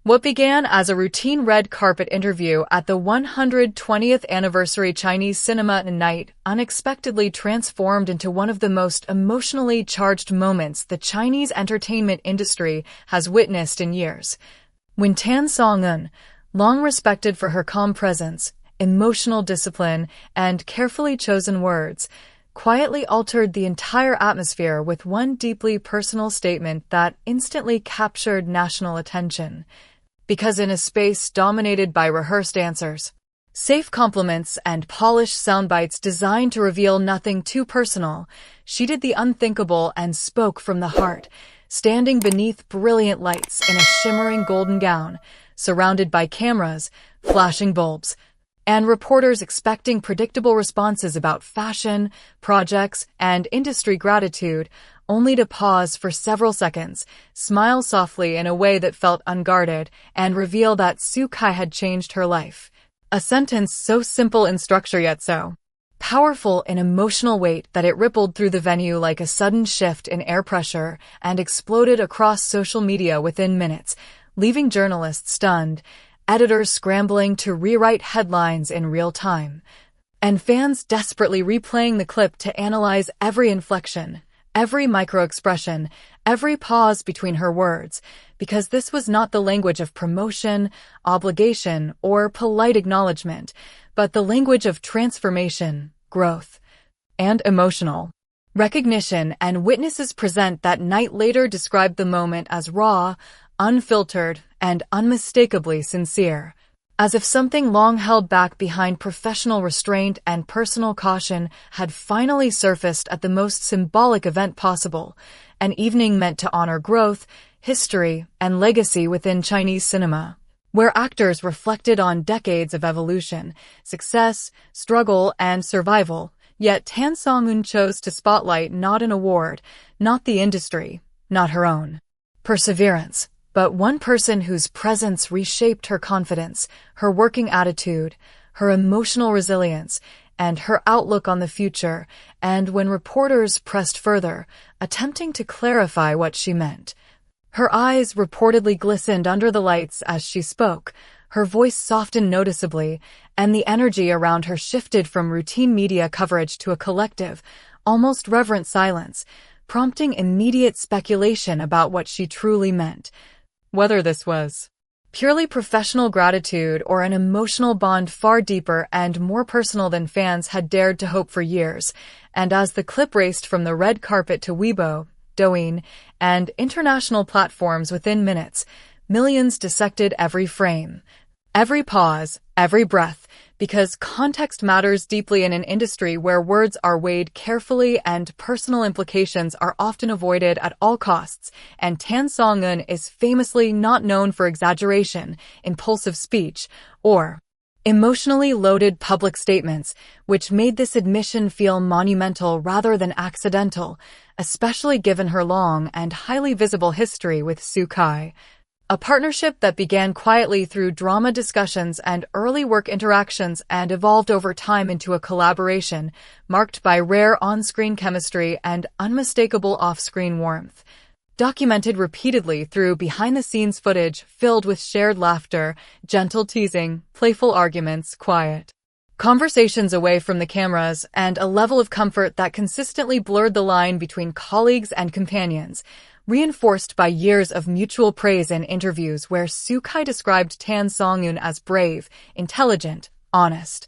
What began as a routine red carpet interview at the 120th anniversary Chinese Cinema Night unexpectedly transformed into one of the most emotionally charged moments the Chinese entertainment industry has witnessed in years. When Tan Songyun, long respected for her calm presence, emotional discipline, and carefully chosen words, quietly altered the entire atmosphere with one deeply personal statement that instantly captured national attention. Because in a space dominated by rehearsed answers, safe compliments, and polished soundbites designed to reveal nothing too personal, she did the unthinkable and spoke from the heart, standing beneath brilliant lights in a shimmering golden gown, surrounded by cameras, flashing bulbs, and reporters expecting predictable responses about fashion, projects, and industry gratitude, only to pause for several seconds, smile softly in a way that felt unguarded, and reveal that Su Kai had changed her life. A sentence so simple in structure yet so powerful in emotional weight that it rippled through the venue like a sudden shift in air pressure and exploded across social media within minutes, leaving journalists stunned, editors scrambling to rewrite headlines in real time, and fans desperately replaying the clip to analyze every inflection, every micro-expression, every pause between her words, because this was not the language of promotion, obligation, or polite acknowledgement, but the language of transformation, growth, and emotional recognition. And witnesses present that night later described the moment as raw, unfiltered, and unmistakably sincere, as if something long held back behind professional restraint and personal caution had finally surfaced at the most symbolic event possible, an evening meant to honor growth, history, and legacy within Chinese cinema, where actors reflected on decades of evolution, success, struggle, and survival. Yet Tan Songyun chose to spotlight not an award, not the industry, not her own perseverance, but one person whose presence reshaped her confidence, her working attitude, her emotional resilience, and her outlook on the future. And when reporters pressed further, attempting to clarify what she meant, her eyes reportedly glistened under the lights as she spoke, her voice softened noticeably, and the energy around her shifted from routine media coverage to a collective, almost reverent silence, prompting immediate speculation about what she truly meant. Whether this was purely professional gratitude or an emotional bond far deeper and more personal than fans had dared to hope for years. And as the clip raced from the red carpet to Weibo, Douyin, and international platforms within minutes, millions dissected every frame, every pause, every breath, because context matters deeply in an industry where words are weighed carefully and personal implications are often avoided at all costs. And Tan Songyun is famously not known for exaggeration, impulsive speech, or emotionally loaded public statements, which made this admission feel monumental rather than accidental, especially given her long and highly visible history with Su Kai. A partnership that began quietly through drama discussions and early work interactions and evolved over time into a collaboration marked by rare on-screen chemistry and unmistakable off-screen warmth, documented repeatedly through behind-the-scenes footage filled with shared laughter, gentle teasing, playful arguments, quiet conversations away from the cameras, and a level of comfort that consistently blurred the line between colleagues and companions, reinforced by years of mutual praise and interviews where Su Kai described Tan Songyun as brave, intelligent, honest,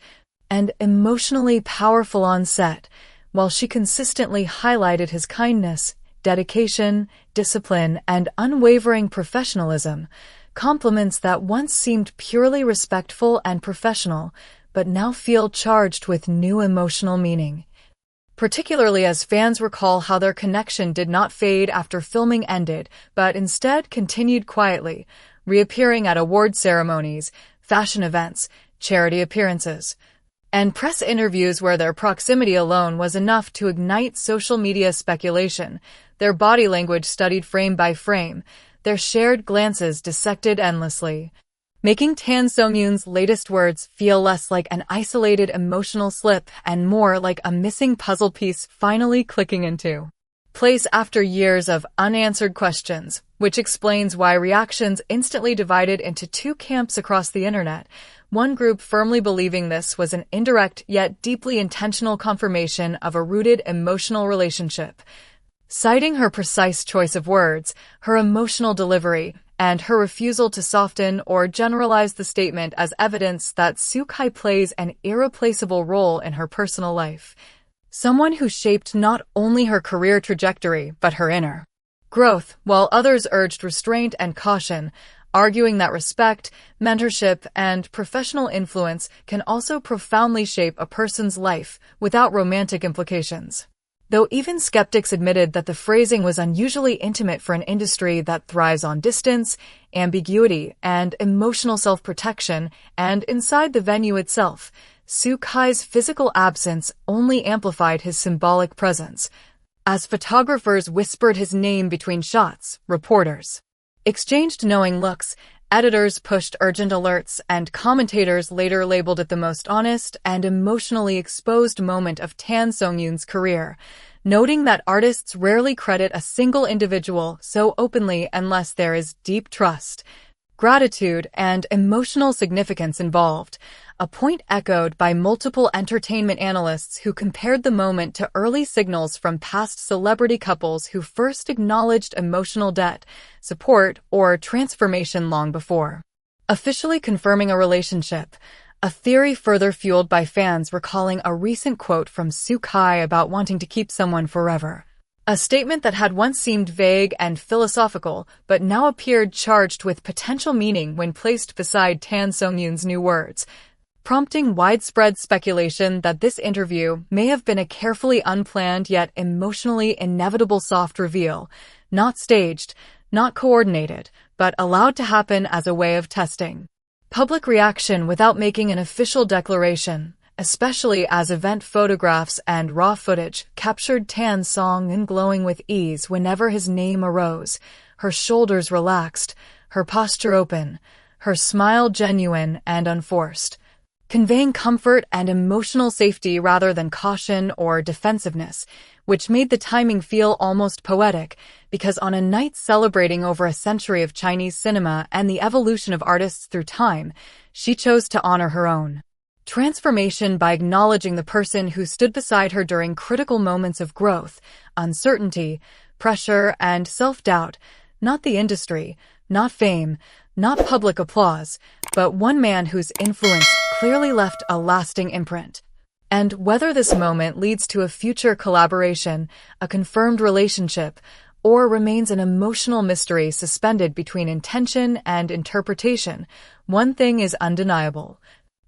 and emotionally powerful on set, while she consistently highlighted his kindness, dedication, discipline, and unwavering professionalism, compliments that once seemed purely respectful and professional, but now feel charged with new emotional meaning. Particularly as fans recall how their connection did not fade after filming ended, but instead continued quietly, reappearing at award ceremonies, fashion events, charity appearances, and press interviews where their proximity alone was enough to ignite social media speculation, their body language studied frame by frame, their shared glances dissected endlessly, making Tan Songyun's latest words feel less like an isolated emotional slip and more like a missing puzzle piece finally clicking into place after years of unanswered questions, which explains why reactions instantly divided into two camps across the internet. One group firmly believing this was an indirect yet deeply intentional confirmation of a rooted emotional relationship, citing her precise choice of words, her emotional delivery, and her refusal to soften or generalize the statement as evidence that Sukai plays an irreplaceable role in her personal life. Someone who shaped not only her career trajectory, but her inner growth, while others urged restraint and caution, arguing that respect, mentorship, and professional influence can also profoundly shape a person's life without romantic implications. Though even skeptics admitted that the phrasing was unusually intimate for an industry that thrives on distance, ambiguity, and emotional self-protection, and inside the venue itself, Sukai's physical absence only amplified his symbolic presence. As photographers whispered his name between shots, reporters exchanged knowing looks, editors pushed urgent alerts, and commentators later labeled it the most honest and emotionally exposed moment of Tan Songyun's career, noting that artists rarely credit a single individual so openly unless there is deep trust, gratitude, and emotional significance involved, a point echoed by multiple entertainment analysts who compared the moment to early signals from past celebrity couples who first acknowledged emotional debt, support, or transformation long before officially confirming a relationship, a theory further fueled by fans recalling a recent quote from Sukai about wanting to keep someone forever. A statement that had once seemed vague and philosophical, but now appeared charged with potential meaning when placed beside Tan Songyun's new words, prompting widespread speculation that this interview may have been a carefully unplanned yet emotionally inevitable soft reveal, not staged, not coordinated, but allowed to happen as a way of testing public reaction without making an official declaration, especially as event photographs and raw footage captured Tan Songyun glowing with ease whenever his name arose, her shoulders relaxed, her posture open, her smile genuine and unforced, conveying comfort and emotional safety rather than caution or defensiveness, which made the timing feel almost poetic, because on a night celebrating over a century of Chinese cinema and the evolution of artists through time, she chose to honor her own transformation by acknowledging the person who stood beside her during critical moments of growth, uncertainty, pressure, and self-doubt, not the industry, not fame, not public applause, but one man whose influence clearly left a lasting imprint. And whether this moment leads to a future collaboration, a confirmed relationship, or remains an emotional mystery suspended between intention and interpretation, one thing is undeniable.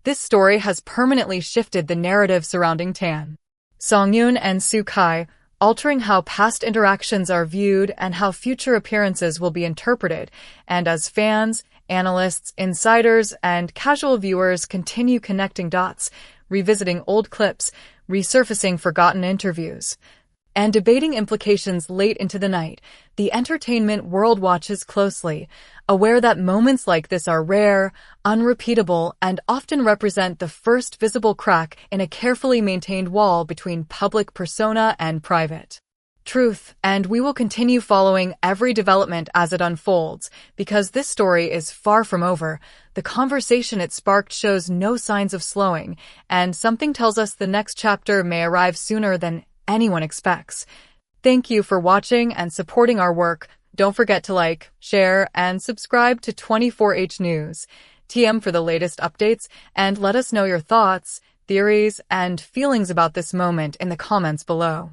This story has permanently shifted the narrative surrounding Tan Songyun and Sukai, altering how past interactions are viewed and how future appearances will be interpreted, and as fans, analysts, insiders, and casual viewers continue connecting dots, revisiting old clips, resurfacing forgotten interviews, and debating implications late into the night, the entertainment world watches closely, aware that moments like this are rare, unrepeatable, and often represent the first visible crack in a carefully maintained wall between public persona and private truth, and we will continue following every development as it unfolds, because this story is far from over. The conversation it sparked shows no signs of slowing, and something tells us the next chapter may arrive sooner than anyone expects. Thank you for watching and supporting our work. Don't forget to like, share, and subscribe to 24H News TM for the latest updates, and let us know your thoughts, theories, and feelings about this moment in the comments below.